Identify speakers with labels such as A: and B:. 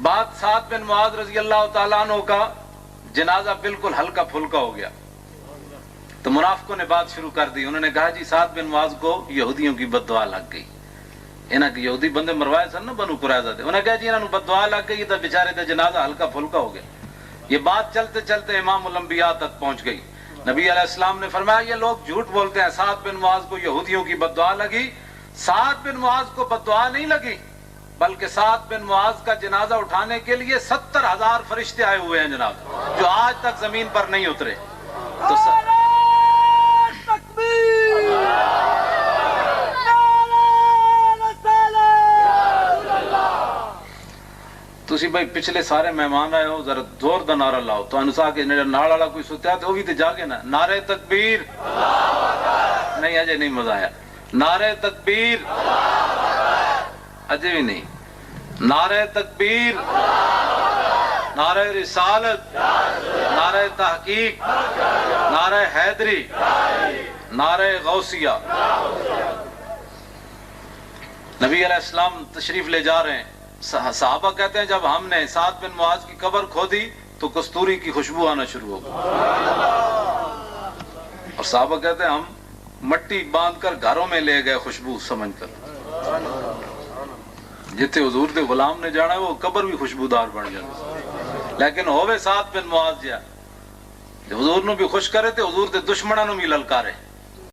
A: بعد سعد بن معاذ رضی اللہ تعالیٰ عنہ کا جنازہ بالکل ہلکا پھلکا ہو گیا تو منافقوں نے بات شروع کر دی. انہوں نے کہا جی سعد بن معاذ کو یہودیوں کی بد دعا لگ گئی. انہاں کی یہودی بندے مروائے سن نا بنو قریظہ دے. انہوں نے کہا جی انہوں بد دعا لگ گئی تو بیچارے تے جنازہ ہلکا پھلکا ہو گیا. یہ بات چلتے چلتے امام الانبیاء تک پہنچ گئی. نبی علیہ السلام نے فرمایا یہ لوگ جھوٹ بولتے ہیں, سعد بن معاذ کو یہودیوں کی بد دعا لگی. سعد بن معاذ کو بد دعا نہیں لگی بلکہ سعد بن معاذ کا جنازہ اٹھانے کے لیے 70,000 فرشتے آئے ہوئے ہیں جناب, جو آج تک زمین پر نہیں اترے. تو تسی بھائی پچھلے سارے مہمان آئے ہو, ذرا زور دا نعرہ لاؤ تو انسا کے نال والا کوئی ستیا تو وہ بھی تے جاگے نا. نعرہ تکبیر, نہیں اجے نہیں مزہ آیا. نعرہ تکبیر, اجے بھی نہیں. نعرہ تکبیر, نعرہ رسالت, نعرہ تحقیق, نعرہ حیدری, نعرہ غوثیہ. نبی علیہ السلام تشریف لے جا رہے ہیں. صحابہ کہتے ہیں جب ہم نے سعد بن معاذ کی قبر کھودی تو کستوری کی خوشبو آنا شروع ہو گئی. اور صحابہ کہتے ہیں ہم مٹی باندھ کر گھروں میں لے گئے خوشبو سمجھ کر. جتنے حضور دے غلام نے جانا ہے وہ قبر بھی خوشبودار بن جاتی. لیکن ہوئے سعد بن معاذ جا حضور نو بھی خوش کرے تے حضور دے دشمنوں نو بھی للکارے.